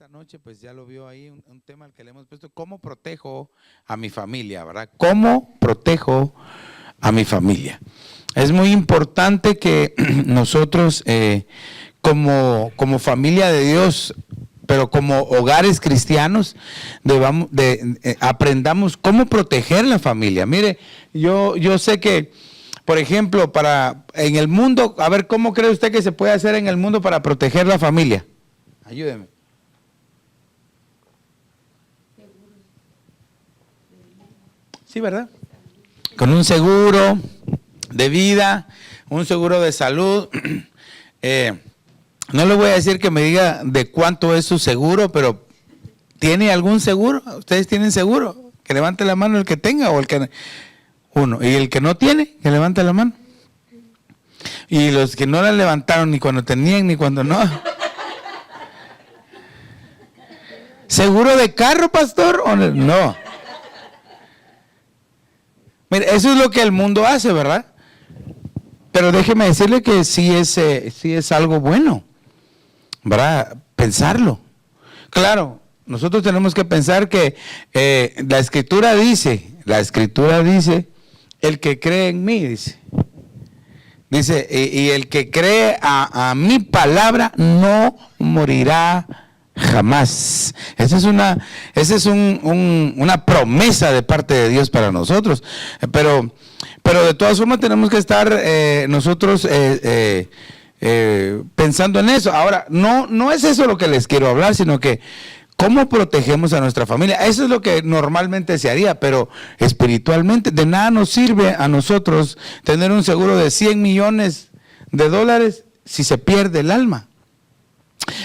esta noche, pues ya lo vio ahí, un tema al que le hemos puesto, ¿cómo protejo a mi familia, verdad? ¿Cómo protejo a mi familia? Es muy importante que nosotros como familia de Dios, pero como hogares cristianos, aprendamos cómo proteger la familia. Mire, yo sé que, por ejemplo, en el mundo, a ver, ¿cómo cree usted que se puede hacer en el mundo para proteger la familia? Ayúdeme. Sí, ¿verdad? Con un seguro de vida, un seguro de salud. No le voy a decir que me diga de cuánto es su seguro, pero ¿tiene algún seguro? ¿Ustedes tienen seguro? Que levante la mano el que tenga o el que... Uno. Y el que no tiene, que levante la mano. Y los que no la levantaron ni cuando tenían ni cuando no. ¿Seguro de carro, pastor? ¿O no? Mire, eso es lo que el mundo hace, ¿verdad? Pero déjeme decirle que sí es algo bueno, ¿verdad? Pensarlo. Claro, nosotros tenemos que pensar que la escritura dice, el que cree en mí, dice, y el que cree a mi palabra no morirá jamás. Esa es una promesa de parte de Dios para nosotros. Pero de todas formas tenemos que estar nosotros pensando en eso. Ahora, no es eso lo que les quiero hablar, sino que ¿cómo protegemos a nuestra familia? Eso es lo que normalmente se haría, pero espiritualmente de nada nos sirve a nosotros tener un seguro de 100 millones de dólares si se pierde el alma.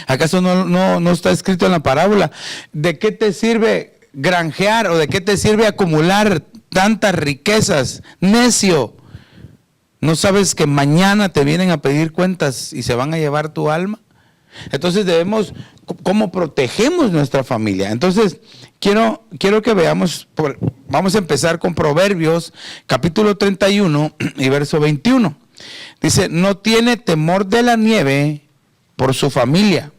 ¿Acaso no está escrito en la parábola? ¿De qué te sirve granjear o de qué te sirve acumular tantas riquezas? Necio, ¿no sabes que mañana te vienen a pedir cuentas y se van a llevar tu alma? Entonces debemos, ¿cómo protegemos nuestra familia? Entonces, quiero que veamos, vamos a empezar con Proverbios, capítulo 31 y verso 21. Dice, no tiene temor de la nieve por su familia,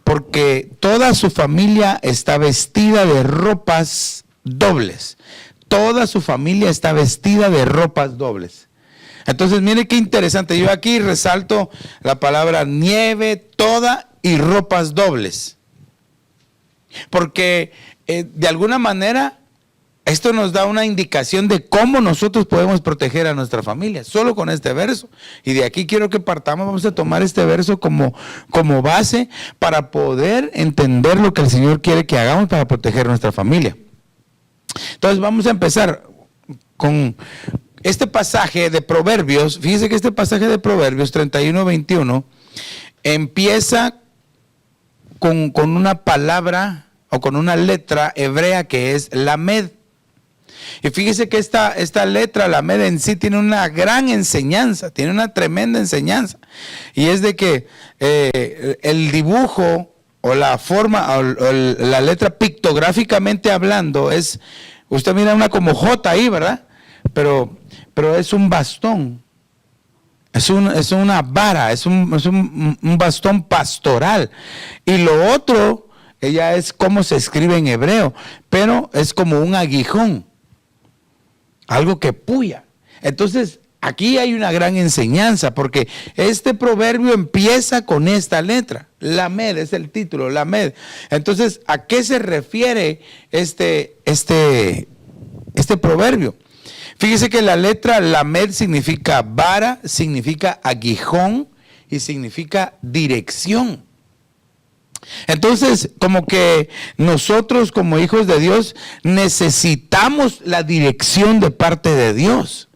porque toda su familia está vestida de ropas dobles. Toda su familia está vestida de ropas dobles. Entonces, mire qué interesante. Yo aquí resalto la palabra nieve, toda y ropas dobles. Porque de alguna manera esto nos da una indicación de cómo nosotros podemos proteger a nuestra familia, solo con este verso. Y de aquí quiero que partamos, vamos a tomar este verso como base para poder entender lo que el Señor quiere que hagamos para proteger nuestra familia. Entonces vamos a empezar con este pasaje de Proverbios. Fíjese que este pasaje de Proverbios 31-21 empieza con una palabra o con una letra hebrea que es Lamed. Y fíjese que esta letra, Lamed, en sí tiene una gran enseñanza, tiene una tremenda enseñanza. Y es de que el dibujo o la forma, o la letra pictográficamente hablando es, usted mira una como J ahí, ¿verdad? Pero es un bastón, es una vara, es un bastón pastoral. Y lo otro, ella es como se escribe en hebreo, pero es como un aguijón, algo que puya. Entonces, aquí hay una gran enseñanza, porque este proverbio empieza con esta letra. Lamed es el título, Lamed. Entonces, ¿a qué se refiere este proverbio? Fíjese que la letra Lamed significa vara, significa aguijón y significa dirección. Entonces, como que nosotros como hijos de Dios necesitamos la dirección de parte de Dios.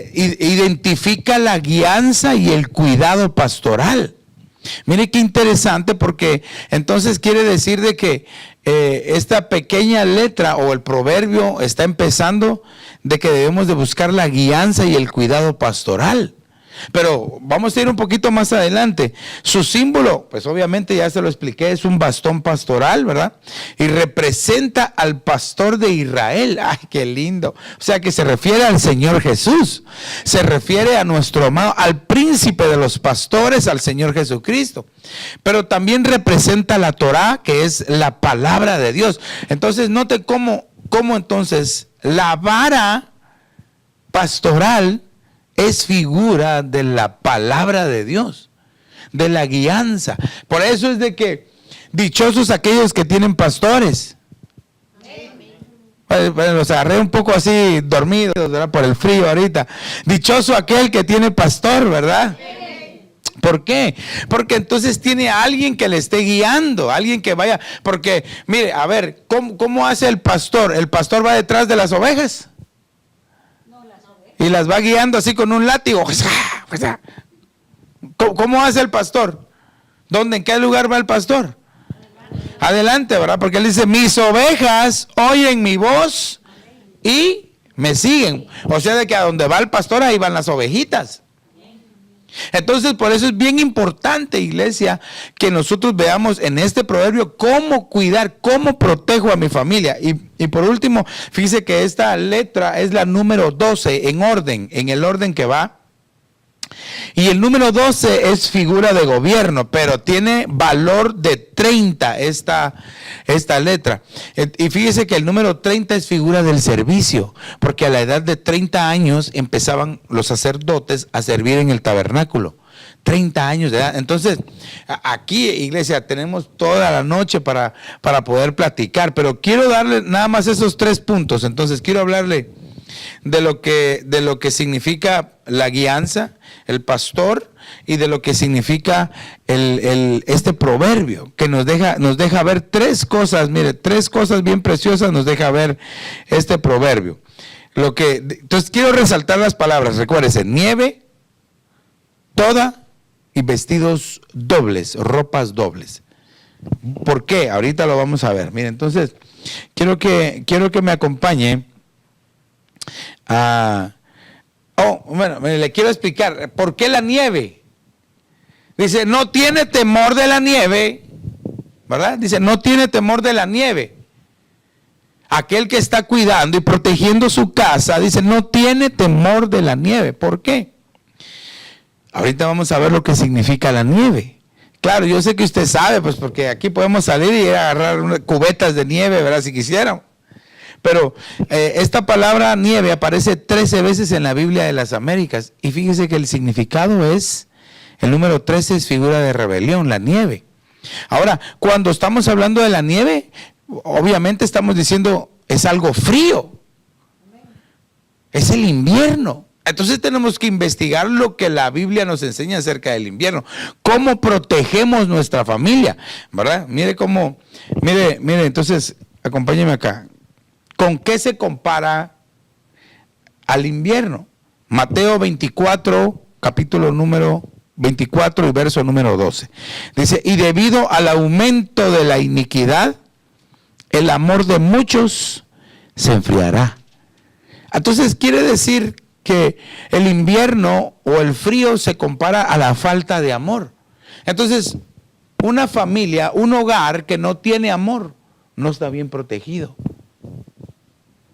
Identifica la guianza y el cuidado pastoral. Mire qué interesante, porque entonces quiere decir de que esta pequeña letra o el proverbio está empezando de que debemos de buscar la guianza y el cuidado pastoral. Pero vamos a ir un poquito más adelante. Su símbolo, pues obviamente ya se lo expliqué, es un bastón pastoral, ¿verdad? Y representa al pastor de Israel. ¡Ay, qué lindo! O sea que se refiere al Señor Jesús. Se refiere a nuestro amado, al príncipe de los pastores, al Señor Jesucristo. Pero también representa la Torá, que es la palabra de Dios. Entonces, note cómo entonces la vara pastoral es figura de la palabra de Dios, de la guianza. Por eso es de que dichosos aquellos que tienen pastores. Bueno, los agarré un poco así dormidos, ¿verdad? Por el frío ahorita. Dichoso aquel que tiene pastor, ¿verdad? ¿Por qué? Porque entonces tiene a alguien que le esté guiando, alguien que vaya. Porque, mire, a ver, ¿cómo hace el pastor? ¿El pastor va detrás de las ovejas? Y las va guiando así con un látigo. ¿Cómo hace el pastor? ¿Dónde? ¿En qué lugar va el pastor? Adelante, ¿verdad? Porque él dice, mis ovejas oyen mi voz y me siguen. O sea, de que a donde va el pastor, ahí van las ovejitas. Entonces, por eso es bien importante, iglesia, que nosotros veamos en este proverbio cómo cuidar, cómo protejo a mi familia. Y por último, fíjese que esta letra es la número 12 en orden, en el orden que va. Y el número 12 es figura de gobierno, pero tiene valor de 30 esta letra. Y fíjese que el número 30 es figura del servicio, porque a la edad de 30 años empezaban los sacerdotes a servir en el tabernáculo. 30 años de edad. Entonces, aquí, iglesia, tenemos toda la noche para poder platicar, pero quiero darle nada más esos 3 puntos. Entonces, quiero hablarle de lo que significa la guianza, el pastor, y de lo que significa este proverbio, que nos deja ver 3 cosas, mire, 3 cosas bien preciosas nos deja ver este proverbio. Entonces quiero resaltar las palabras, recuérdense, nieve, toda y vestidos dobles, ropas dobles. ¿Por qué? Ahorita lo vamos a ver. Mire, entonces quiero que me acompañe bueno, le quiero explicar por qué la nieve. Dice, no tiene temor de la nieve, ¿verdad? Dice, no tiene temor de la nieve. Aquel que está cuidando y protegiendo su casa, dice, no tiene temor de la nieve. ¿Por qué? Ahorita vamos a ver lo que significa la nieve. Claro, yo sé que usted sabe, pues porque aquí podemos salir y ir a agarrar cubetas de nieve, ¿verdad? Si quisieran. Pero esta palabra nieve aparece 13 veces en la Biblia de las Américas. Y fíjese que el significado es, el número 13 es figura de rebelión, la nieve. Ahora, cuando estamos hablando de la nieve, obviamente estamos diciendo, es algo frío. Es el invierno. Entonces tenemos que investigar lo que la Biblia nos enseña acerca del invierno. Cómo protegemos nuestra familia, ¿verdad? Mire, entonces, acompáñeme acá. ¿Con qué se compara al invierno? Mateo 24, capítulo número 24 y verso número 12. Dice, y debido al aumento de la iniquidad, el amor de muchos se enfriará. Entonces quiere decir que el invierno o el frío se compara a la falta de amor. Entonces, una familia, un hogar que no tiene amor, no está bien protegido.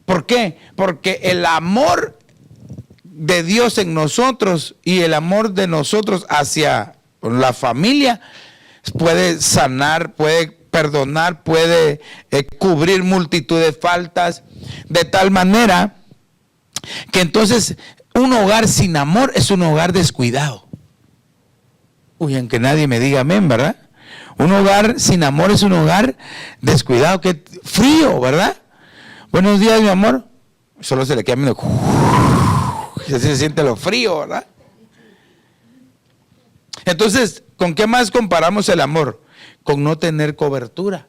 ¿Por qué? Porque el amor de Dios en nosotros y el amor de nosotros hacia la familia puede sanar, puede perdonar, puede cubrir multitud de faltas, de tal manera que entonces un hogar sin amor es un hogar descuidado. Uy, aunque nadie me diga amén, ¿verdad? Un hogar sin amor es un hogar descuidado, que frío, ¿verdad? Buenos días, mi amor. Solo se le queda medio, así se siente lo frío, ¿verdad? Entonces, ¿con qué más comparamos el amor? Con no tener cobertura.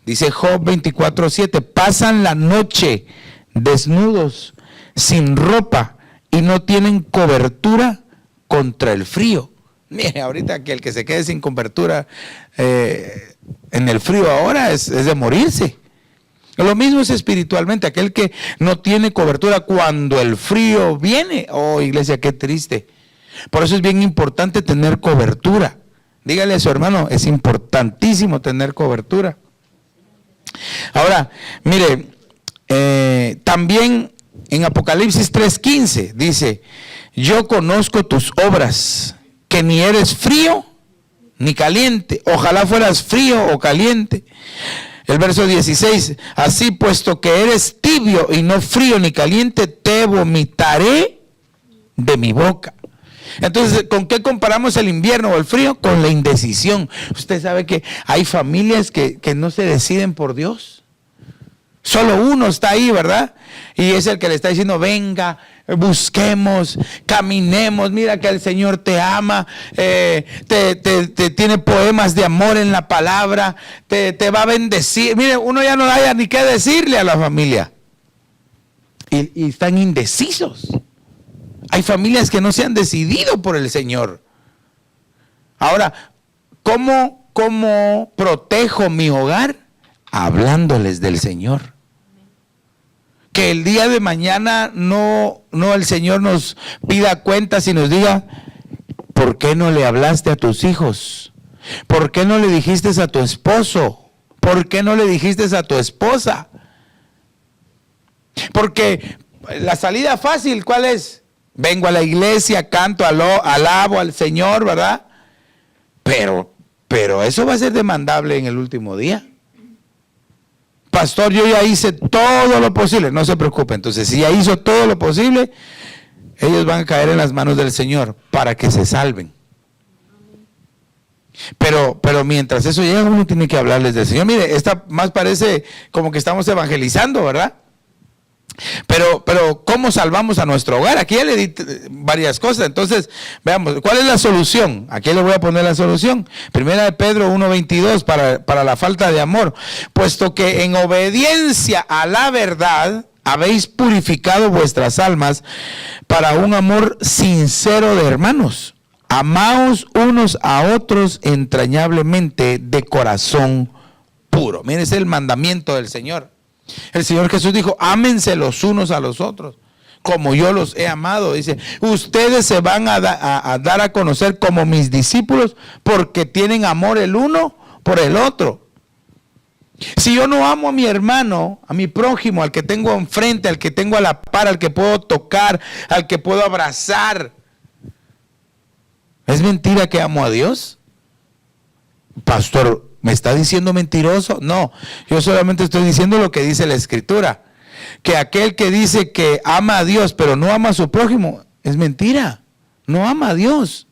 Dice Job 24:7, pasan la noche desnudos, sin ropa, y no tienen cobertura contra el frío. Mire, ahorita que el que se quede sin cobertura en el frío ahora es de morirse. Lo mismo es espiritualmente, aquel que no tiene cobertura cuando el frío viene. Oh, iglesia, qué triste. Por eso es bien importante tener cobertura. Dígale a su hermano, es importantísimo tener cobertura. Ahora, mire, también en Apocalipsis 3:15 dice, yo conozco tus obras, que ni eres frío ni caliente. Ojalá fueras frío o caliente. El verso 16, así puesto que eres tibio y no frío ni caliente, te vomitaré de mi boca. Entonces, ¿con qué comparamos el invierno o el frío? Con la indecisión. Usted sabe que hay familias que no se deciden por Dios. Solo uno está ahí, ¿verdad? Y es el que le está diciendo, venga, busquemos, caminemos, mira que el Señor te ama, te tiene poemas de amor en la palabra, te va a bendecir. Mire, uno ya no haya ni qué decirle a la familia. Y están indecisos. Hay familias que no se han decidido por el Señor. Ahora, ¿cómo protejo mi hogar? Hablándoles del Señor. Que el día de mañana no el Señor nos pida cuentas y nos diga, ¿por qué no le hablaste a tus hijos? ¿Por qué no le dijiste a tu esposo? ¿Por qué no le dijiste a tu esposa? Porque la salida fácil, ¿cuál es? Vengo a la iglesia, canto, alabo al Señor, ¿verdad? Pero eso va a ser demandable en el último día. Pastor, yo ya hice todo lo posible. No se preocupe. Entonces, si ya hizo todo lo posible, ellos van a caer en las manos del Señor para que se salven. Pero mientras eso llega, uno tiene que hablarles del Señor. Mire, esta más parece como que estamos evangelizando, ¿verdad? Pero ¿cómo salvamos a nuestro hogar? Aquí ya le di varias cosas. Entonces, veamos, ¿cuál es la solución? Aquí le voy a poner la solución. Primera de Pedro 1:22, para la falta de amor. Puesto que en obediencia a la verdad habéis purificado vuestras almas para un amor sincero de hermanos. Amaos unos a otros entrañablemente de corazón puro. Miren, ese es el mandamiento del Señor. El Señor Jesús dijo, ámense los unos a los otros, como yo los he amado. Dice, ustedes se van a dar a conocer como mis discípulos, porque tienen amor el uno por el otro. Si yo no amo a mi hermano, a mi prójimo, al que tengo enfrente, al que tengo a la par, al que puedo tocar, al que puedo abrazar, ¿es mentira que amo a Dios? Pastor, ¿me está diciendo mentiroso? No, yo solamente estoy diciendo lo que dice la Escritura. Que aquel que dice que ama a Dios pero no ama a su prójimo, es mentira. No ama a Dios.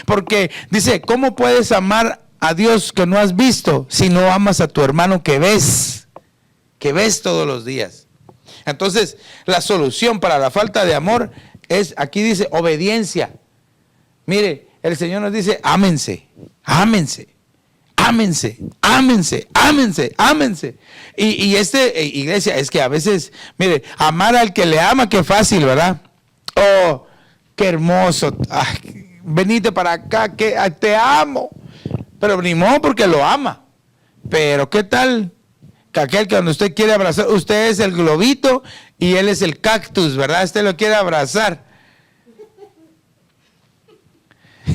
Porque dice, ¿cómo puedes amar a Dios que no has visto si no amas a tu hermano que ves todos los días? Entonces, la solución para la falta de amor es, aquí dice, obediencia. Mire, el Señor nos dice, ámense, ámense. Ámense, ámense, ámense, ámense. Y iglesia, es que a veces, mire, amar al que le ama, qué fácil, ¿verdad? Oh, qué hermoso. Ay, venite para acá, que te amo. Pero ni modo porque lo ama. Pero ¿qué tal? Que aquel que cuando usted quiere abrazar, usted es el globito y él es el cactus, ¿verdad? Usted lo quiere abrazar.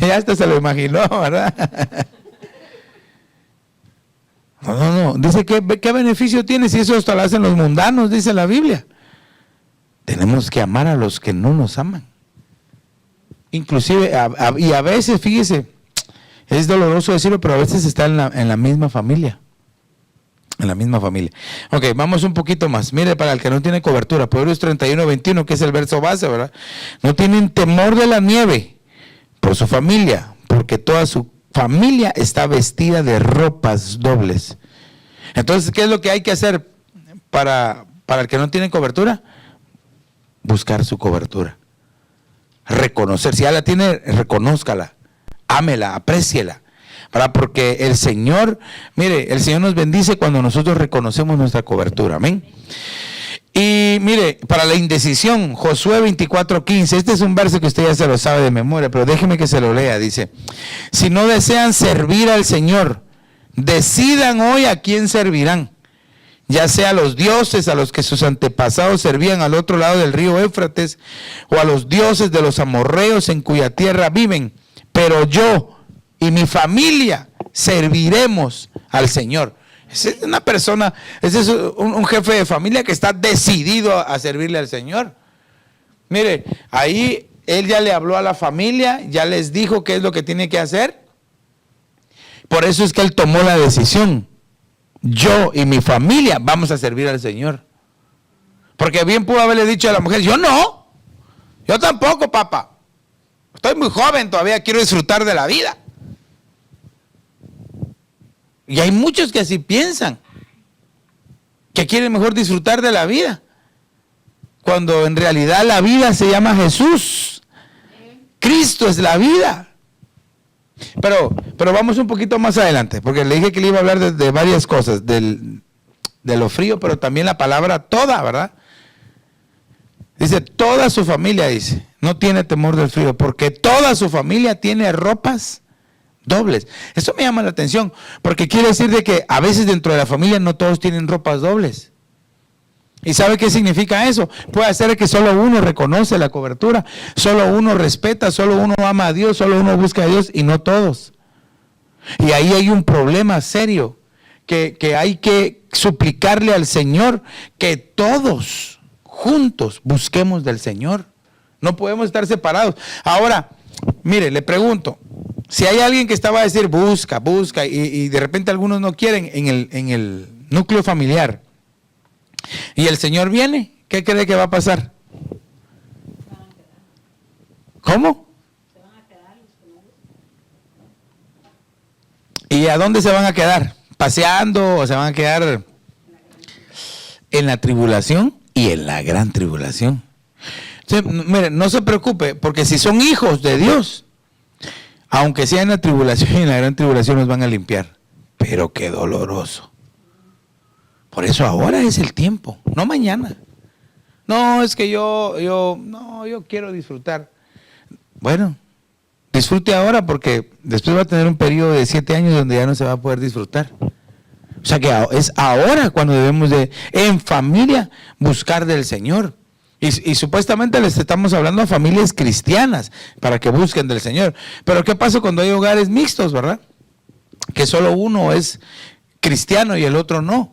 Ya hasta se lo imaginó, ¿verdad? No. Dice, ¿qué beneficio tiene si eso hasta lo hacen los mundanos? Dice la Biblia. Tenemos que amar a los que no nos aman. Inclusive, y a veces, fíjese, es doloroso decirlo, pero a veces está en la misma familia. En la misma familia. Ok, vamos un poquito más. Mire, para el que no tiene cobertura, Proverbios 31:21, que es el verso base, ¿verdad? No tienen temor de la nieve por su familia, porque toda su familia está vestida de ropas dobles. Entonces, ¿qué es lo que hay que hacer para el que no tiene cobertura? Buscar su cobertura. Reconocer. Si ya la tiene, reconózcala. Ámela, apréciela. Porque el Señor, mire, el Señor nos bendice cuando nosotros reconocemos nuestra cobertura. Amén. Y mire, para la indecisión, Josué 24:15, este es un verso que usted ya se lo sabe de memoria, pero déjeme que se lo lea. Dice, si no desean servir al Señor, decidan hoy a quién servirán, ya sea a los dioses a los que sus antepasados servían al otro lado del río Éufrates, o a los dioses de los amorreos en cuya tierra viven, pero yo y mi familia serviremos al Señor. Esa es una persona, ese es un jefe de familia que está decidido a servirle al Señor. Mire, ahí él ya le habló a la familia, ya les dijo qué es lo que tiene que hacer. Por eso es que él tomó la decisión. Yo y mi familia vamos a servir al Señor. Porque bien pudo haberle dicho a la mujer, yo no, yo tampoco, papá. Estoy muy joven todavía, quiero disfrutar de la vida. Y hay muchos que así piensan, que quieren mejor disfrutar de la vida, cuando en realidad la vida se llama Jesús. Cristo es la vida. Pero vamos un poquito más adelante, porque le dije que le iba a hablar de varias cosas, de lo frío, pero también la palabra toda, ¿verdad? Dice, toda su familia, dice, no tiene temor del frío, porque toda su familia tiene ropas dobles. Eso me llama la atención, porque quiere decir de que a veces dentro de la familia no todos tienen ropas dobles. ¿Y sabe qué significa eso? Puede ser que solo uno reconoce la cobertura, solo uno respeta, solo uno ama a Dios, solo uno busca a Dios y no todos. Y ahí hay un problema serio, que hay que suplicarle al Señor que todos juntos busquemos del Señor. No podemos estar separados. Ahora, mire, le pregunto, si hay alguien que estaba a decir busca, y de repente algunos no quieren en el núcleo familiar, y el Señor viene, ¿qué cree que va a pasar? ¿Cómo? ¿Y a dónde se van a quedar? ¿Paseando o se van a quedar en la tribulación y en la gran tribulación? Entonces, mire, no se preocupe, porque si son hijos de Dios, aunque sea en la tribulación y en la gran tribulación, nos van a limpiar. Pero qué doloroso. Por eso ahora es el tiempo, no mañana. No, es que yo quiero disfrutar. Bueno, disfrute ahora, porque después va a tener un periodo de 7 años donde ya no se va a poder disfrutar. O sea que es ahora cuando debemos de, en familia, buscar del Señor. Y supuestamente les estamos hablando a familias cristianas para que busquen del Señor. Pero ¿qué pasa cuando hay hogares mixtos, verdad? Que solo uno es cristiano y el otro no.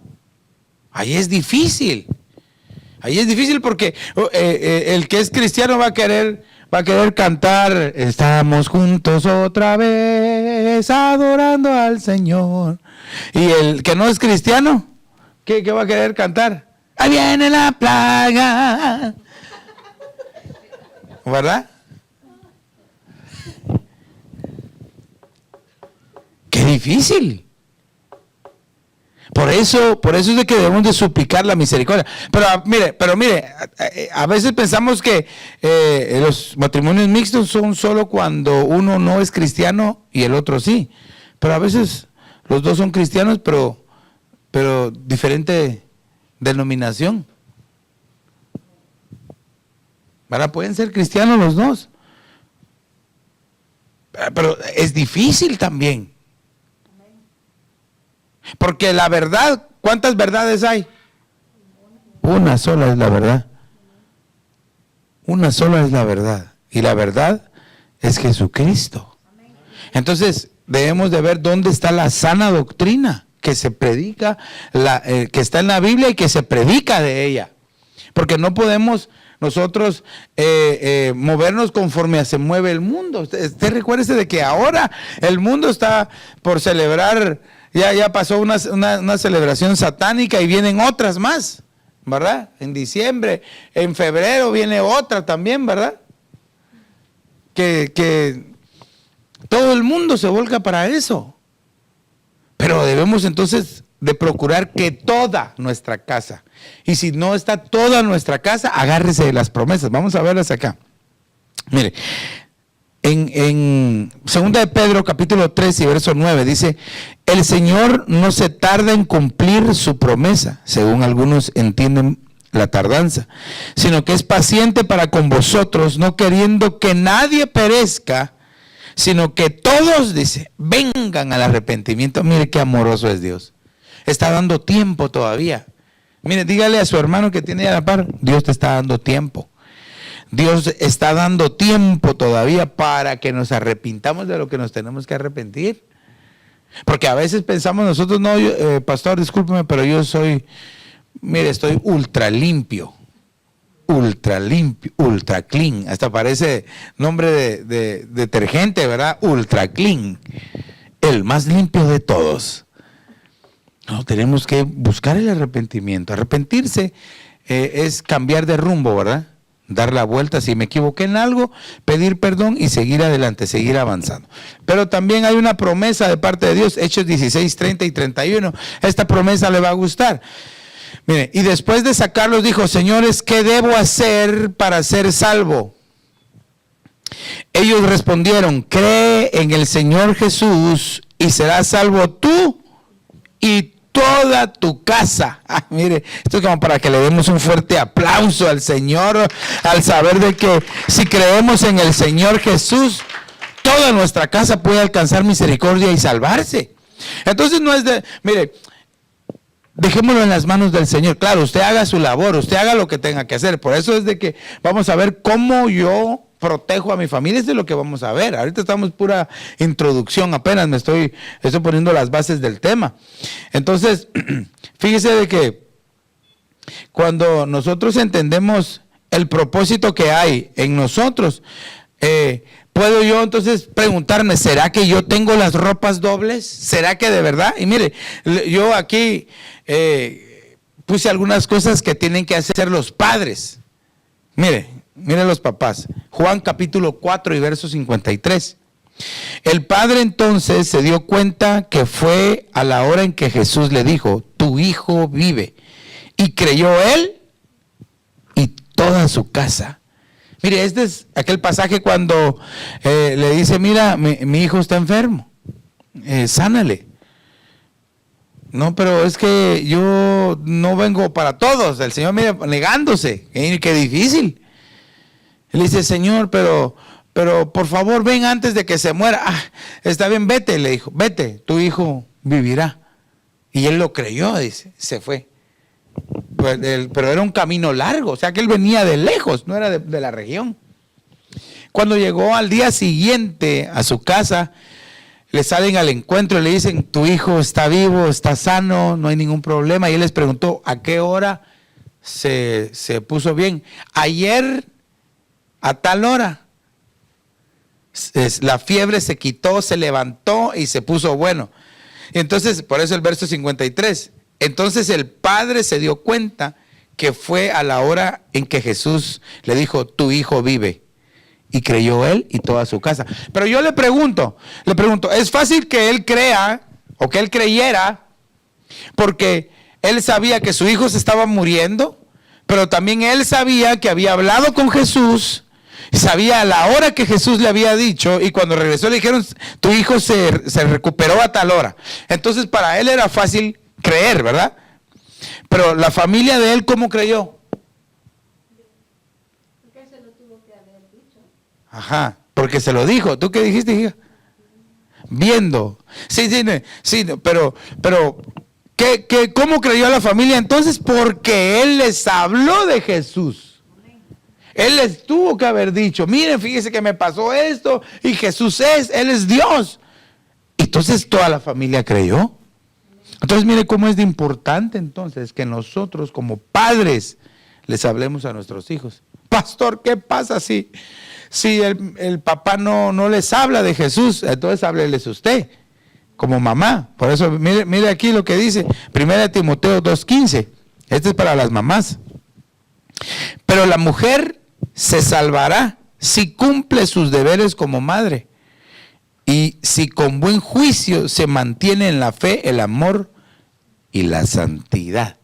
Ahí es difícil. Ahí es difícil porque el que es cristiano va a querer cantar, estamos juntos otra vez adorando al Señor. Y el que no es cristiano, ¿qué va a querer cantar? Ahí viene la plaga. ¿Verdad? Qué difícil. Por eso es de que debemos de suplicar la misericordia. Pero mire, a veces pensamos que los matrimonios mixtos son solo cuando uno no es cristiano y el otro sí. Pero a veces los dos son cristianos, pero diferente denominación. ¿Verdad? Pueden ser cristianos los dos. Pero es difícil también. Porque la verdad, ¿cuántas verdades hay? Una sola es la verdad. Una sola es la verdad. Y la verdad es Jesucristo. Entonces, debemos de ver dónde está la sana doctrina que se predica, que está en la Biblia y que se predica de ella. Porque no podemos nosotros movernos conforme se mueve el mundo. Usted recuérdese de que ahora el mundo está por celebrar. Ya pasó una celebración satánica y vienen otras más, ¿verdad? En diciembre, en febrero viene otra también, ¿verdad? Que todo el mundo se volca para eso. Pero debemos entonces de procurar que toda nuestra casa, y si no está toda nuestra casa, agárrese de las promesas. Vamos a verlas acá. Mire, en 2 de Pedro capítulo 3 y verso 9 dice, el Señor no se tarda en cumplir su promesa, según algunos entienden la tardanza, sino que es paciente para con vosotros, no queriendo que nadie perezca, sino que todos, dice, vengan al arrepentimiento. Mire qué amoroso es Dios. Está dando tiempo todavía. Mire, dígale a su hermano que tiene a la par, Dios te está dando tiempo. Dios está dando tiempo todavía para que nos arrepintamos de lo que nos tenemos que arrepentir. Porque a veces pensamos nosotros, no, pastor, discúlpeme, pero yo soy, mire, estoy ultra limpio, ultra clean. Hasta parece nombre de detergente, ¿verdad? Ultra clean. El más limpio de todos. No, tenemos que buscar el arrepentimiento. Arrepentirse es cambiar de rumbo, ¿verdad? Dar la vuelta, si me equivoqué en algo, pedir perdón y seguir adelante, seguir avanzando. Pero también hay una promesa de parte de Dios, Hechos 16, 30 y 31. Esta promesa le va a gustar. Mire, y después de sacarlos dijo, señores, ¿qué debo hacer para ser salvo? Ellos respondieron, cree en el Señor Jesús y serás salvo tú y toda tu casa. Mire, esto es como para que le demos un fuerte aplauso al Señor, al saber de que si creemos en el Señor Jesús, toda nuestra casa puede alcanzar misericordia y salvarse. Entonces no es de, mire, dejémoslo en las manos del Señor. Claro, usted haga su labor, usted haga lo que tenga que hacer. Por eso es de que vamos a ver cómo yo protejo a mi familia, es de lo que vamos a ver. Ahorita estamos pura introducción, apenas estoy poniendo las bases del tema. Entonces, fíjese de que cuando nosotros entendemos el propósito que hay en nosotros, puedo yo entonces preguntarme, ¿será que yo tengo las ropas dobles? ¿Será que de verdad? Y mire, yo aquí puse algunas cosas que tienen que hacer los padres. Mire los papás. Juan capítulo 4 y verso 53. El padre entonces se dio cuenta que fue a la hora en que Jesús le dijo, tu hijo vive. Y creyó él y toda su casa. Mire, este es aquel pasaje cuando le dice, mira, mi hijo está enfermo, sánale. No, pero es que yo no vengo para todos. El Señor, mira, negándose, qué difícil. Él dice, Señor, pero por favor ven antes de que se muera. Está bien, vete, le dijo, vete, tu hijo vivirá. Y él lo creyó, dice, se fue. Pero era un camino largo, o sea que él venía de lejos, no era de la región. Cuando llegó al día siguiente a su casa, le salen al encuentro y le dicen, tu hijo está vivo, está sano, no hay ningún problema. Y él les preguntó, ¿a qué hora se puso bien? Ayer, a tal hora, la fiebre se quitó, se levantó y se puso bueno. Y entonces, por eso el verso 53, entonces el padre se dio cuenta que fue a la hora en que Jesús le dijo, tu hijo vive. Y creyó él y toda su casa. Pero yo le pregunto, ¿es fácil que él crea o que él creyera porque él sabía que su hijo se estaba muriendo, pero también él sabía que había hablado con Jesús, sabía a la hora que Jesús le había dicho, y cuando regresó le dijeron, tu hijo se recuperó a tal hora? Entonces para él era fácil creer, ¿verdad? Pero la familia de él, ¿cómo creyó? Porque se lo tuvo que haber dicho. Ajá, porque se lo dijo. ¿Tú qué dijiste, hija? Viendo. Sí, pero ¿cómo creyó la familia entonces? Porque él les habló de Jesús. Él les tuvo que haber dicho, miren, fíjese que me pasó esto, y Jesús él es Dios. Entonces toda la familia creyó. Entonces mire cómo es de importante entonces que nosotros como padres les hablemos a nuestros hijos. Pastor, ¿qué pasa si el papá no les habla de Jesús? Entonces hábleles usted como mamá. Por eso mire aquí lo que dice 1 Timoteo 2:15. Este es para las mamás. Pero la mujer se salvará si cumple sus deberes como madre y si con buen juicio se mantiene en la fe, el amor y la santidad.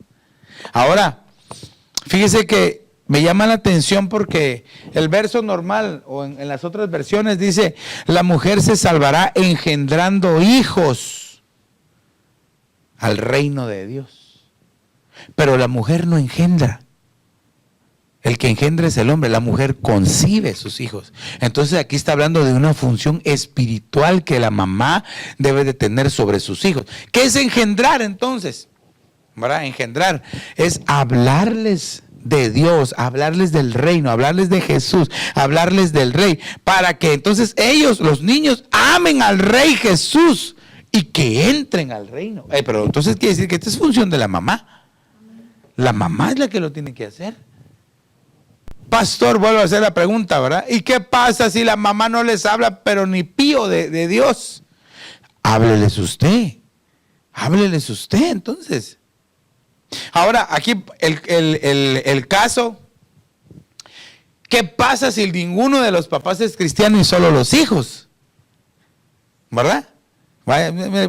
Ahora, fíjese que me llama la atención porque el verso normal o en las otras versiones dice, la mujer se salvará engendrando hijos al reino de Dios. Pero la mujer no engendra. El que engendra es el hombre, la mujer concibe sus hijos. Entonces aquí está hablando de una función espiritual que la mamá debe de tener sobre sus hijos. ¿Qué es engendrar entonces? ¿verdad? Engendrar es hablarles de Dios, hablarles del reino, hablarles de Jesús, hablarles del Rey, para que entonces ellos, los niños, amen al Rey Jesús y que entren al reino. Pero entonces quiere decir que esta es función de la mamá. La mamá es la que lo tiene que hacer. Pastor, vuelvo a hacer la pregunta, ¿verdad? ¿Y qué pasa si la mamá no les habla, pero ni pío de Dios? Hábleles usted. Hábleles usted, entonces. Ahora, aquí el caso, ¿qué pasa si ninguno de los papás es cristiano y solo los hijos? ¿Verdad?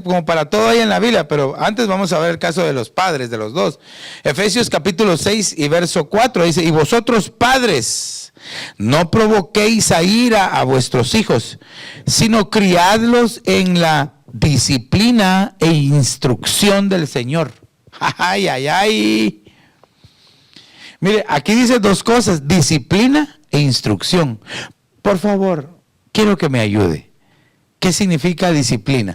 Como para todo hay en la Biblia, pero antes vamos a ver el caso de los padres, de los dos. Efesios capítulo 6 y verso 4 dice: y vosotros padres, no provoquéis a ira a vuestros hijos, sino criadlos en la disciplina e instrucción del Señor. Ay, ay, ay. Mire, aquí dice dos cosas: disciplina e instrucción. Por favor, quiero que me ayude. ¿Qué significa disciplina?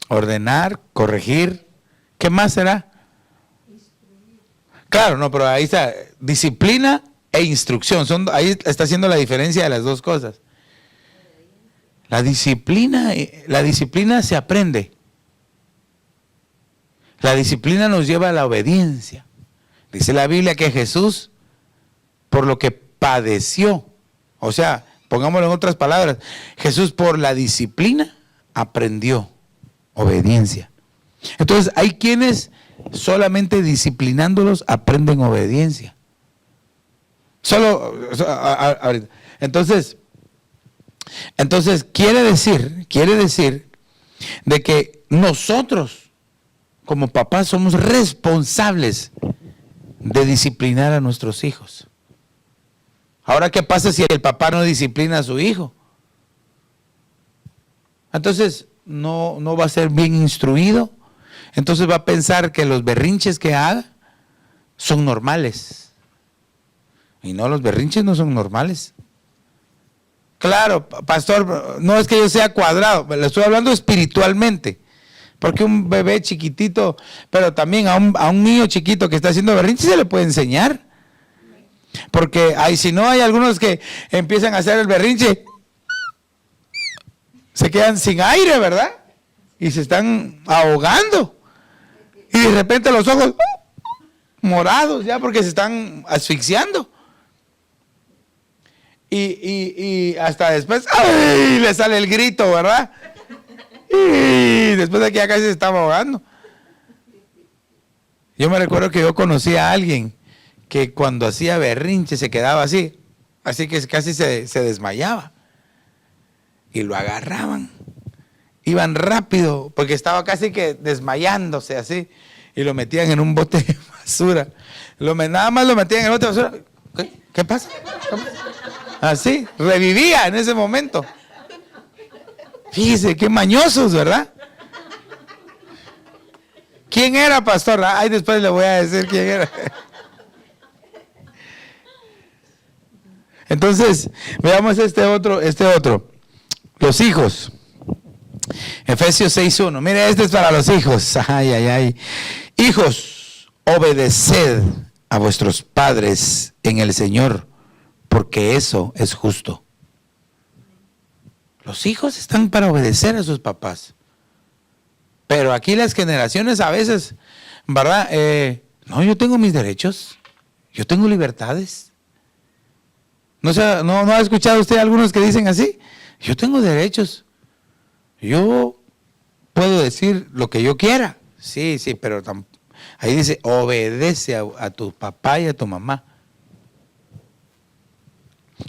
Ordenar, corregir. ¿Qué más será? Claro, no, pero ahí está, disciplina e instrucción. Ahí está haciendo la diferencia de las dos cosas. La disciplina se aprende. La disciplina nos lleva a la obediencia. Dice la Biblia que Jesús, por lo que padeció, o sea, pongámoslo en otras palabras, Jesús por la disciplina aprendió obediencia. Entonces hay quienes solamente disciplinándolos aprenden obediencia. Entonces quiere decir de que nosotros como papás somos responsables de disciplinar a nuestros hijos. Ahora, ¿qué pasa si el papá no disciplina a su hijo? Entonces, no va a ser bien instruido. Entonces va a pensar que los berrinches que haga son normales. Y no, los berrinches no son normales. Claro, pastor, no es que yo sea cuadrado, le estoy hablando espiritualmente. Porque un bebé chiquitito, pero también a un niño chiquito que está haciendo berrinches se le puede enseñar. Porque si no, hay algunos que empiezan a hacer el berrinche, se quedan sin aire, ¿verdad? Y se están ahogando. Y de repente los ojos morados ya porque se están asfixiando. Y hasta después, ¡ay!, le sale el grito, ¿verdad? Y después de que ya casi se estaba ahogando. Yo me recuerdo que yo conocí a alguien que cuando hacía berrinche se quedaba así que casi se desmayaba. Y lo agarraban. Iban rápido, porque estaba casi que desmayándose así. Y lo metían en un bote de basura. Nada más lo metían en el bote de basura. ¿Qué pasa? Así, revivía en ese momento. Fíjese, qué mañosos, ¿verdad? ¿Quién era, pastor? Ay, después le voy a decir quién era. Entonces, veamos este otro. Los hijos. Efesios 6:1. Mire, este es para los hijos. Ay, ay, ay. Hijos, obedeced a vuestros padres en el Señor, porque eso es justo. Los hijos están para obedecer a sus papás. Pero aquí las generaciones a veces, ¿verdad? No, yo tengo mis derechos. Yo tengo libertades. ¿No ha escuchado usted a algunos que dicen así? Yo tengo derechos. Yo puedo decir lo que yo quiera. Sí, pero ahí dice, obedece a tu papá y a tu mamá.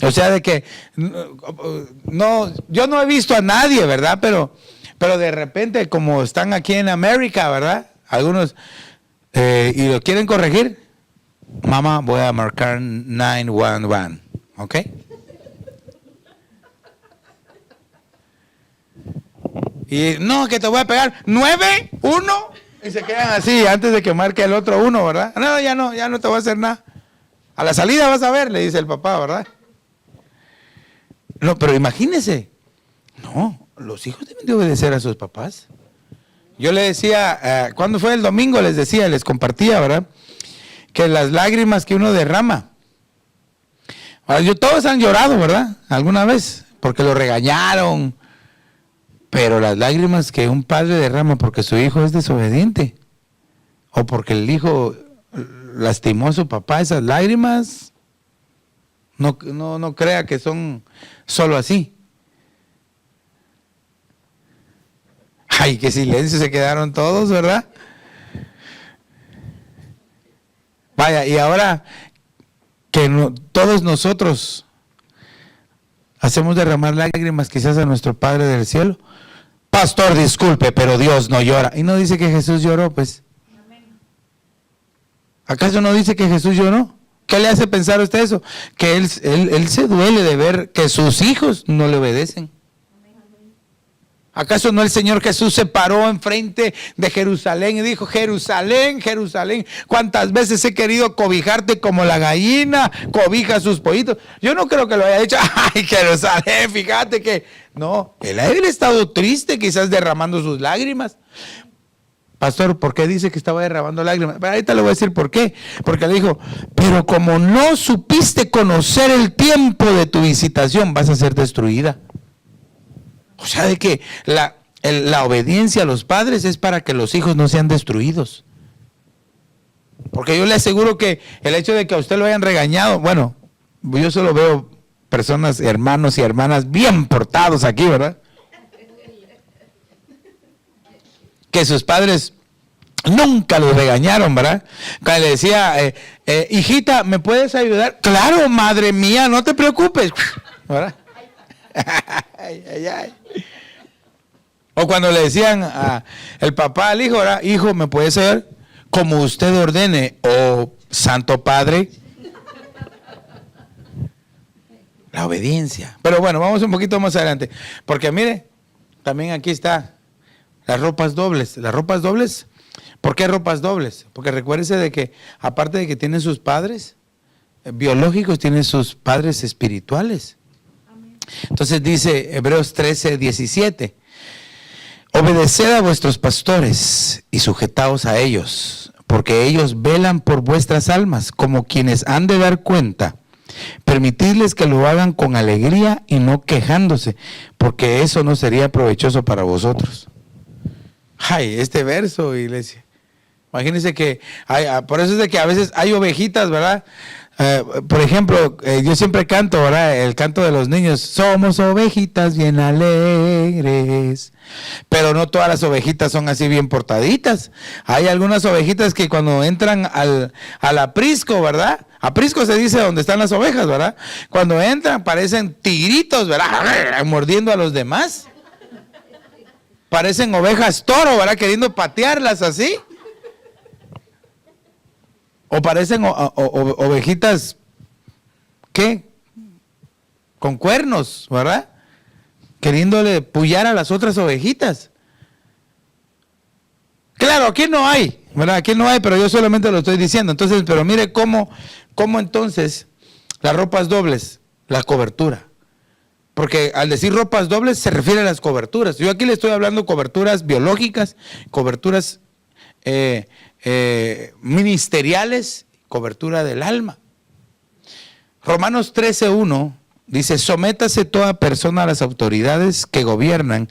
O sea, de que no, yo no he visto a nadie, ¿verdad? Pero de repente, como están aquí en América, ¿verdad? Algunos, y lo quieren corregir. Mamá, voy a marcar 911, ¿ok? Y no, que te voy a pegar 9-1 y se quedan así antes de que marque el otro uno, ¿verdad? No, ya no te voy a hacer nada. A la salida vas a ver, le dice el papá, ¿verdad? No, pero imagínese. No, los hijos deben de obedecer a sus papás. Yo le decía, ¿cuándo fue el domingo? Les compartía, ¿verdad? Que las lágrimas que uno derrama. Ahora, todos han llorado, ¿verdad? Alguna vez, porque lo regañaron. Pero las lágrimas que un padre derrama porque su hijo es desobediente, o porque el hijo lastimó a su papá, esas lágrimas, no crea que son solo así. Ay, qué silencio se quedaron todos, ¿verdad? Vaya, y ahora que todos nosotros hacemos derramar lágrimas quizás a nuestro Padre del cielo. Pastor, disculpe, pero Dios no llora. Y no dice que Jesús lloró, pues. ¿Acaso no dice que Jesús lloró? ¿Qué le hace pensar a usted eso? Que él se duele de ver que sus hijos no le obedecen. ¿Acaso no el Señor Jesús se paró enfrente de Jerusalén y dijo, Jerusalén, Jerusalén, cuántas veces he querido cobijarte como la gallina cobija sus pollitos? Yo no creo que lo haya dicho, ay, Jerusalén, fíjate que... No, él ha estado triste, quizás derramando sus lágrimas. Pastor, ¿por qué dice que estaba derramando lágrimas? Pero ahorita le voy a decir por qué. Porque le dijo, pero como no supiste conocer el tiempo de tu visitación, vas a ser destruida. O sea, de que la obediencia a los padres es para que los hijos no sean destruidos. Porque yo le aseguro que el hecho de que a usted lo hayan regañado, bueno, yo solo veo personas, hermanos y hermanas bien portados aquí, ¿verdad? Que sus padres nunca los regañaron, ¿verdad? Cuando le decía, hijita, ¿me puedes ayudar? Claro, madre mía, no te preocupes, ¿verdad? Ay, ay, ay. O cuando le decían el papá al hijo, ¿verdad? Hijo, ¿me puedes ayudar? Como usted ordene, oh Santo Padre. La obediencia. Pero bueno, vamos un poquito más adelante. Porque mire, también aquí está las ropas dobles. Las ropas dobles, ¿por qué ropas dobles? Porque recuérdese de que aparte de que tienen sus padres biológicos, tienen sus padres espirituales. Entonces dice Hebreos 13:17, obedeced a vuestros pastores y sujetaos a ellos, porque ellos velan por vuestras almas, como quienes han de dar cuenta. Permitidles que lo hagan con alegría y no quejándose, porque eso no sería provechoso para vosotros. Ay, este verso, iglesia. Imagínense que, por eso es de que a veces hay ovejitas, ¿verdad? Por ejemplo, yo siempre canto, ¿verdad? El canto de los niños, somos ovejitas bien alegres, pero no todas las ovejitas son así bien portaditas. Hay algunas ovejitas que cuando entran al aprisco, ¿verdad? Aprisco se dice donde están las ovejas, ¿verdad? Cuando entran parecen tigritos, ¿verdad? Mordiendo a los demás. Parecen ovejas toro, ¿verdad? Queriendo patearlas así. O parecen ovejitas, ¿qué? Con cuernos, ¿verdad? Queriéndole pullar a las otras ovejitas. Claro, aquí no hay, ¿verdad? Aquí no hay, pero yo solamente lo estoy diciendo. Entonces, pero mire cómo entonces las ropas dobles, la cobertura. Porque al decir ropas dobles se refiere a las coberturas. Yo aquí le estoy hablando coberturas biológicas, coberturas ministeriales, cobertura del alma. Romanos 13:1 dice, sométase toda persona a las autoridades que gobiernan,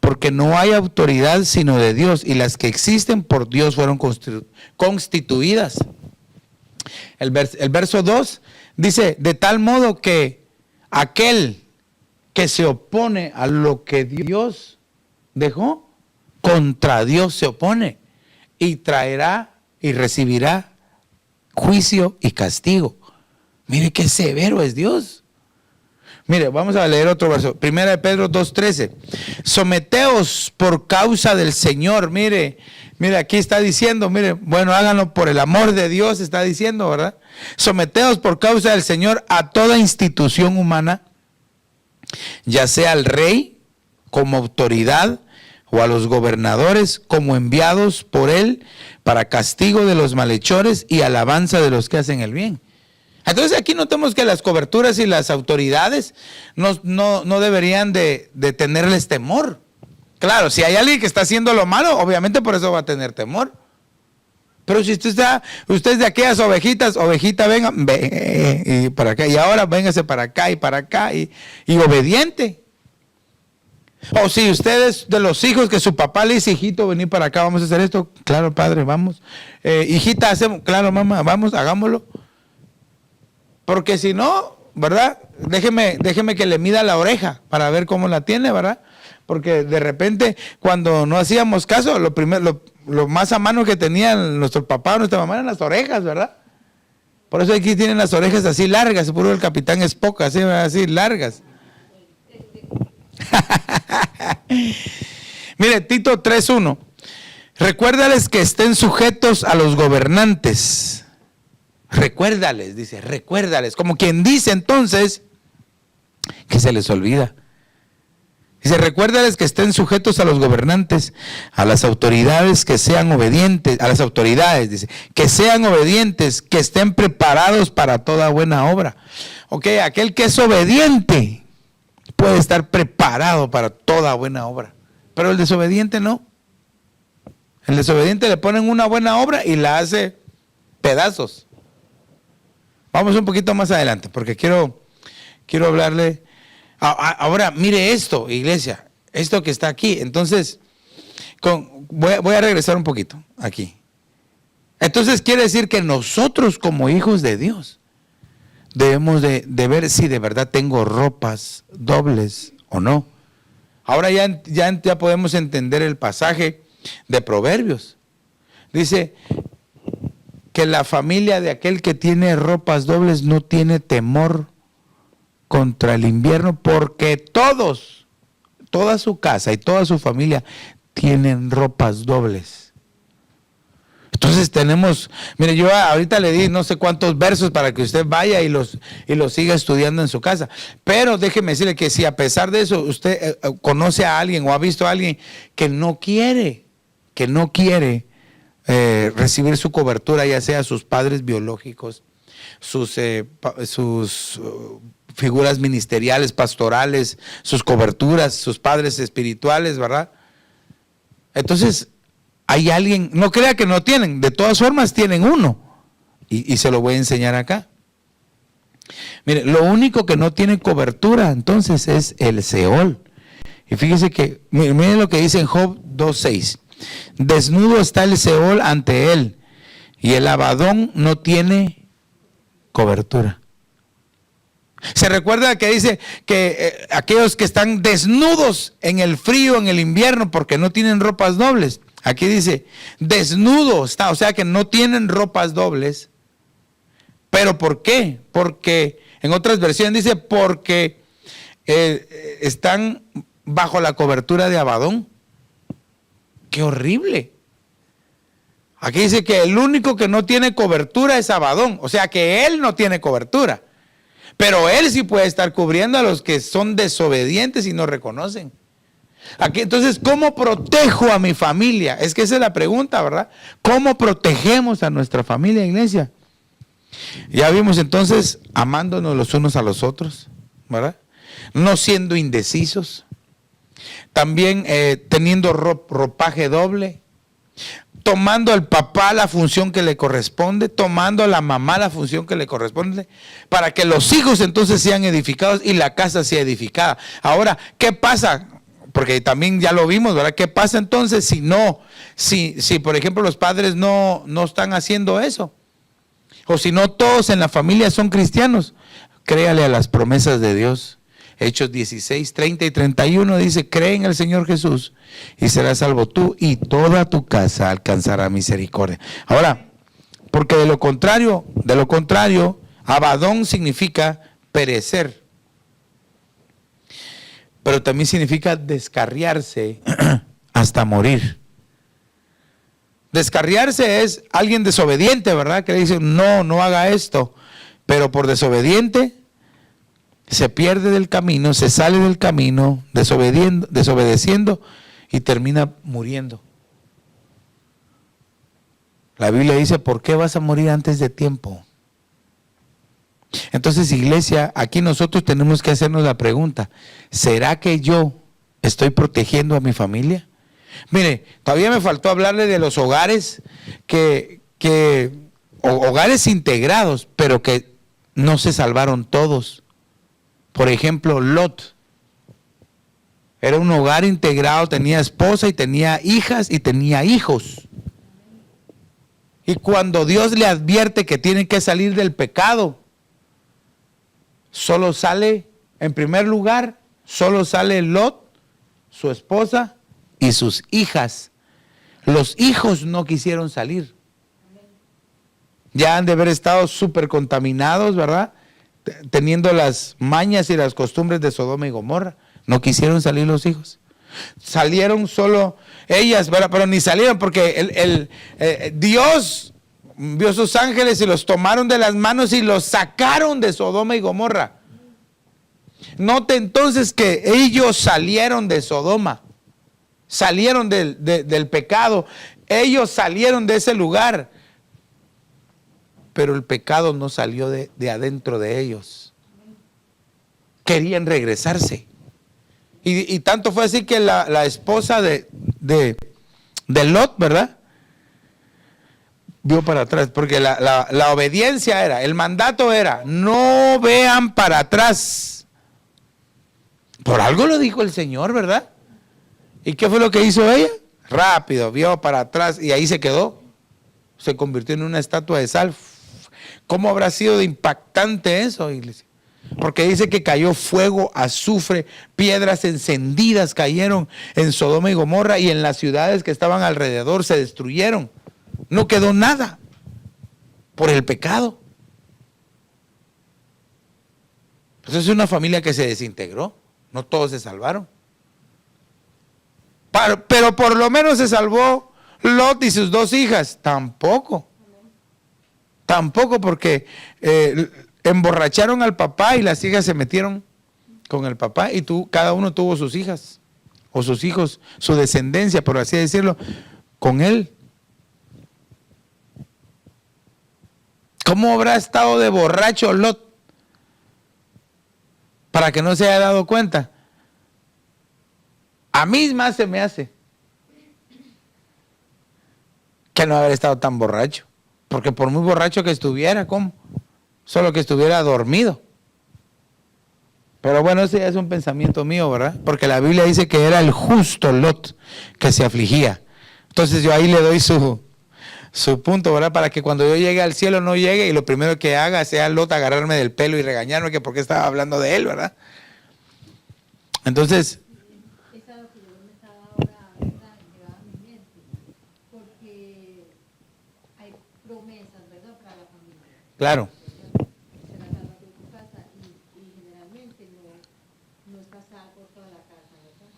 porque no hay autoridad sino de Dios, y las que existen por Dios fueron constituidas. El verso 2 dice, de tal modo que aquel que se opone a lo que Dios dejó, contra Dios se opone, y traerá y recibirá juicio y castigo. Mire qué severo es Dios. Mire, vamos a leer otro verso. Primera de Pedro 2:13. Someteos por causa del Señor. Mire, aquí está diciendo, mire, bueno, háganlo por el amor de Dios, está diciendo, ¿verdad? Someteos por causa del Señor a toda institución humana, ya sea al rey como autoridad, o a los gobernadores como enviados por él para castigo de los malhechores y alabanza de los que hacen el bien. Entonces aquí notamos que las coberturas y las autoridades no deberían de tenerles temor. Claro, si hay alguien que está haciendo lo malo, obviamente por eso va a tener temor. Pero si usted es de aquellas ovejitas, ovejita, venga, y para acá, y ahora véngase para acá, y obediente. O si usted es de los hijos que su papá le dice, hijito, vení para acá, vamos a hacer esto. Claro, padre, vamos. Hijita, hacemos, claro, mamá, vamos, hagámoslo. Porque si no, ¿verdad? Déjeme que le mida la oreja para ver cómo la tiene, ¿verdad? Porque de repente, cuando no hacíamos caso, lo más a mano que tenían nuestro papá o nuestra mamá eran las orejas, ¿verdad? Por eso aquí tienen las orejas así largas, puro el capitán Spock, así largas. Mire, Tito 3:1. Recuérdales que estén sujetos a los gobernantes. Recuérdales, dice, recuérdales. Como quien dice entonces que se les olvida. Dice, recuérdales que estén sujetos a los gobernantes, a las autoridades, que sean obedientes, a las autoridades, dice, que sean obedientes, que estén preparados para toda buena obra. Ok, aquel que es obediente puede estar preparado para toda buena obra, pero el desobediente no. El desobediente le ponen una buena obra y la hace pedazos. Vamos un poquito más adelante, porque quiero hablarle. Ahora, mire esto, iglesia, esto que está aquí. Entonces, voy a regresar un poquito aquí. Entonces, quiere decir que nosotros como hijos de Dios debemos de ver si de verdad tengo ropas dobles o no. Ahora ya podemos entender el pasaje de Proverbios. Dice que la familia de aquel que tiene ropas dobles no tiene temor contra el invierno, porque toda su casa y toda su familia tienen ropas dobles. Entonces mire, yo ahorita le di no sé cuántos versos para que usted vaya y los siga estudiando en su casa, pero déjeme decirle que si a pesar de eso usted conoce a alguien o ha visto a alguien que no quiere recibir su cobertura, ya sea sus padres biológicos, sus figuras ministeriales, pastorales, sus coberturas, sus padres espirituales, ¿verdad? Entonces, hay alguien, no crea que no tienen, de todas formas tienen uno, y se lo voy a enseñar acá. Mire, lo único que no tiene cobertura entonces es el Seol. Y fíjese que, mire lo que dice en Job 2:6. Desnudo está el Seol ante él, y el Abadón no tiene cobertura. Se recuerda que dice que aquellos que están desnudos en el frío, en el invierno, porque no tienen ropas dobles. Aquí dice, desnudo está, o sea que no tienen ropas dobles. ¿Pero por qué? Porque, en otras versiones dice, porque están bajo la cobertura de Abadón. ¡Qué horrible! Aquí dice que el único que no tiene cobertura es Abadón, o sea que él no tiene cobertura. Pero él sí puede estar cubriendo a los que son desobedientes y no reconocen. Aquí, entonces, ¿cómo protejo a mi familia? Es que esa es la pregunta, ¿verdad? ¿Cómo protegemos a nuestra familia, iglesia? Ya vimos entonces, amándonos los unos a los otros, ¿verdad? No siendo indecisos. También teniendo ropaje doble. Tomando al papá la función que le corresponde, tomando a la mamá la función que le corresponde, para que los hijos entonces sean edificados y la casa sea edificada. Ahora, ¿qué pasa? Porque también ya lo vimos, ¿verdad? ¿Qué pasa entonces si por ejemplo los padres no están haciendo eso? O si no todos en la familia son cristianos, créale a las promesas de Dios. Hechos 16, 30 y 31 dice, cree en el Señor Jesús y serás salvo tú y toda tu casa alcanzará misericordia. Ahora, porque de lo contrario, Abadón significa perecer, pero también significa descarriarse hasta morir. Descarriarse es alguien desobediente, ¿verdad? Que le dice, no haga esto, pero por desobediente se pierde del camino, se sale del camino, desobedeciendo y termina muriendo. La Biblia dice, ¿por qué vas a morir antes de tiempo? Entonces, iglesia, aquí nosotros tenemos que hacernos la pregunta, ¿será que yo estoy protegiendo a mi familia? Mire, todavía me faltó hablarle de los hogares hogares integrados, pero que no se salvaron todos. Por ejemplo, Lot. Era un hogar integrado, tenía esposa y tenía hijas y tenía hijos. Y cuando Dios le advierte que tiene que salir del pecado, solo sale, en primer lugar, solo sale Lot, su esposa y sus hijas. Los hijos no quisieron salir. Ya han de haber estado súper contaminados, ¿verdad? Teniendo las mañas y las costumbres de Sodoma y Gomorra. No quisieron salir los hijos. Salieron solo ellas, ¿verdad? Pero ni salieron porque Dios vio sus ángeles y los tomaron de las manos y los sacaron de Sodoma y Gomorra. Note entonces que ellos salieron de Sodoma, salieron del pecado, ellos salieron de ese lugar, pero el pecado no salió de adentro de ellos. Querían regresarse. Y tanto fue así que la esposa de Lot, ¿verdad? Vio para atrás, porque la obediencia era, el mandato era, no vean para atrás. Por algo lo dijo el Señor, ¿verdad? ¿Y qué fue lo que hizo ella? Rápido, vio para atrás y ahí se quedó. Se convirtió en una estatua de sal. ¿Cómo habrá sido de impactante eso, iglesia? Porque dice que cayó fuego, azufre, piedras encendidas cayeron en Sodoma y Gomorra y en las ciudades que estaban alrededor se destruyeron. No quedó nada por el pecado. Entonces es una familia que se desintegró. No todos se salvaron. Pero por lo menos se salvó Lot y sus dos hijas. Tampoco. Tampoco porque emborracharon al papá y las hijas se metieron con el papá y cada uno tuvo sus hijas o sus hijos, su descendencia, por así decirlo, con él. ¿Cómo habrá estado de borracho Lot para que no se haya dado cuenta? A mí más se me hace que no haber estado tan borracho, porque por muy borracho que estuviera, ¿cómo? Solo que estuviera dormido. Pero bueno, ese ya es un pensamiento mío, ¿verdad? Porque la Biblia dice que era el justo Lot que se afligía. Entonces yo ahí le doy su punto, ¿verdad? Para que cuando yo llegue al cielo no llegue y lo primero que haga sea Lot agarrarme del pelo y regañarme que porque estaba hablando de él, ¿verdad? Entonces, Esa es lo que yo me estaba ahora llegaba a mi mente, porque hay promesas, ¿verdad? Para la familia. claro. Será salva de tu casa y generalmente no es casada por toda la casa, ¿verdad?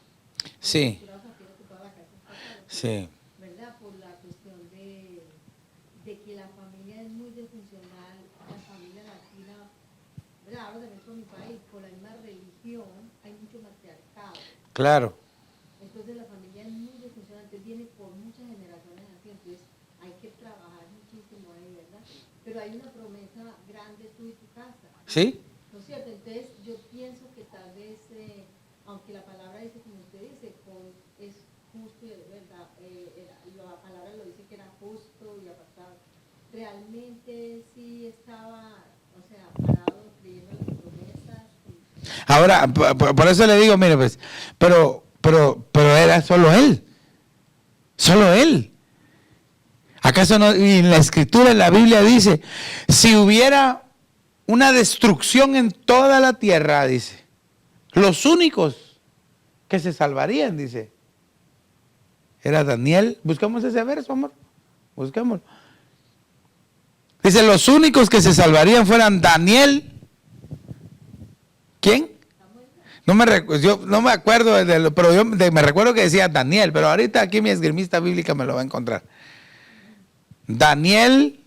Sí. Tú la vas a querer que toda la casa está casada, Sí. ¿verdad? Por la cuestión de que la familia es muy disfuncional, la familia latina, ¿verdad? Hablo también por mi país, por la misma religión, hay mucho matriarcado. Claro. Entonces la familia es muy disfuncional, entonces viene por muchas generaciones así, entonces hay que trabajar muchísimo ahí, ¿verdad? Pero hay una promesa grande tú y tu casa. ¿Sí? ¿No es cierto? Entonces yo pienso que tal vez, aunque la palabra dice, como usted dice, es justo y de verdad, la palabra lo dice que era justo y apartado, realmente sí estaba, o sea, parado creyendo las promesas. Ahora, por eso le digo, mire, pues, pero era solo él. Solo él. ¿Acaso no? Y en la escritura, en la Biblia dice, si hubiera una destrucción en toda la tierra, dice, los únicos que se salvarían, dice, era Daniel. Buscamos ese verso, amor. Busquémoslo. Dice, los únicos que se salvarían fueran Daniel. ¿Quién? Yo no me acuerdo, pero yo me recuerdo que decía Daniel, pero ahorita aquí mi esgrimista bíblica me lo va a encontrar. Daniel.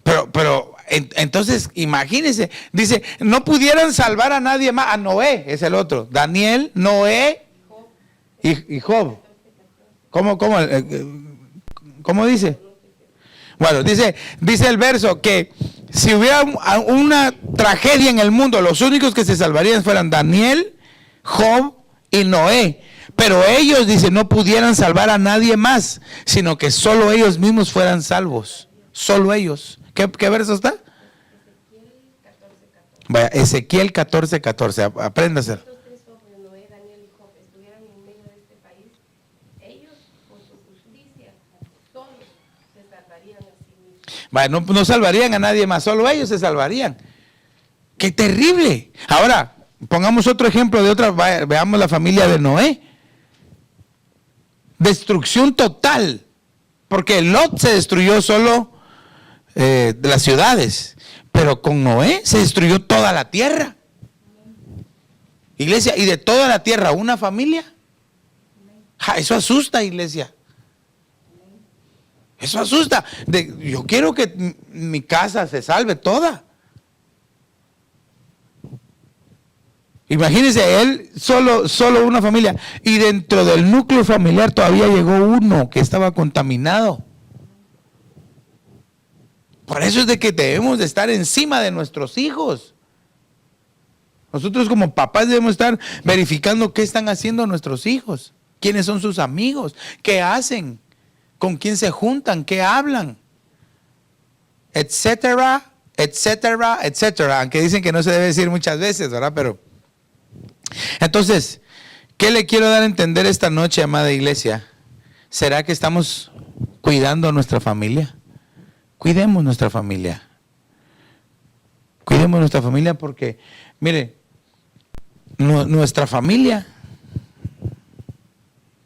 Pero entonces, imagínense, dice, no pudieran salvar a nadie más, a Noé, es el otro. Daniel, Noé y Job. ¿Cómo dice? Bueno, dice el verso que si hubiera una tragedia en el mundo, los únicos que se salvarían fueran Daniel, Job y Noé. Pero ellos, dice, no pudieran salvar a nadie más, sino que solo ellos mismos fueran salvos. Solo ellos. ¿Qué verso está? Vaya, Ezequiel 14:14. Apréndaselo. Noé, Daniel y Job estuvieran en medio de este país, ellos con su justicia solos se salvarían a sí mismos. Vaya, no salvarían a nadie más, solo ellos se salvarían. ¡Qué terrible! Ahora, pongamos otro ejemplo de otra, veamos la familia de Noé. Destrucción total, porque Lot se destruyó solo de las ciudades, pero con Noé se destruyó toda la tierra. Iglesia, y de toda la tierra una familia. Eso asusta, iglesia. Eso asusta. Yo quiero que mi casa se salve toda. Imagínense, él solo una familia. Y dentro del núcleo familiar todavía llegó uno que estaba contaminado. Por eso es de que debemos de estar encima de nuestros hijos. Nosotros como papás debemos estar verificando qué están haciendo nuestros hijos. Quiénes son sus amigos. Qué hacen. Con quién se juntan. Qué hablan. Etcétera, etcétera, etcétera. Aunque dicen que no se debe decir muchas veces, ¿verdad? Pero entonces, ¿qué le quiero dar a entender esta noche, amada iglesia? ¿Será que estamos cuidando a nuestra familia? Cuidemos nuestra familia. Cuidemos nuestra familia porque, mire, nuestra familia,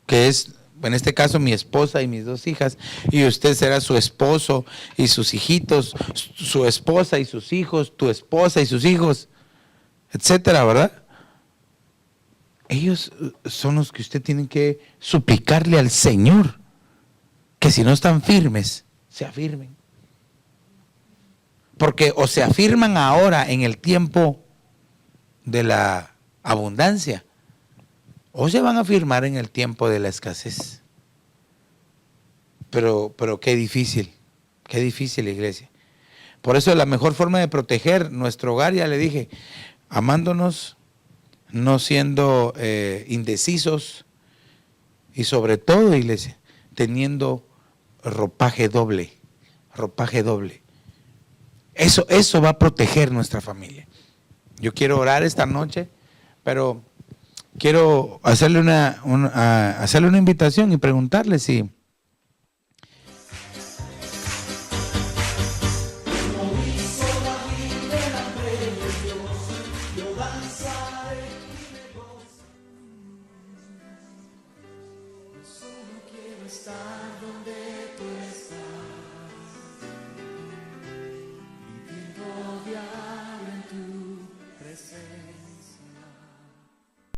que es, en este caso, mi esposa y mis dos hijas, y usted será su esposo y sus hijitos, su esposa y sus hijos, tu esposa y sus hijos, etcétera, ¿verdad? Ellos son los que usted tiene que suplicarle al Señor que si no están firmes, se afirmen. Porque o se afirman ahora en el tiempo de la abundancia, o se van a afirmar en el tiempo de la escasez. Pero qué difícil, iglesia. Por eso la mejor forma de proteger nuestro hogar, ya le dije, amándonos, no siendo indecisos y sobre todo, iglesia, teniendo ropaje doble. Eso va a proteger nuestra familia. Yo quiero orar esta noche, pero quiero hacerle una invitación y preguntarle si Estar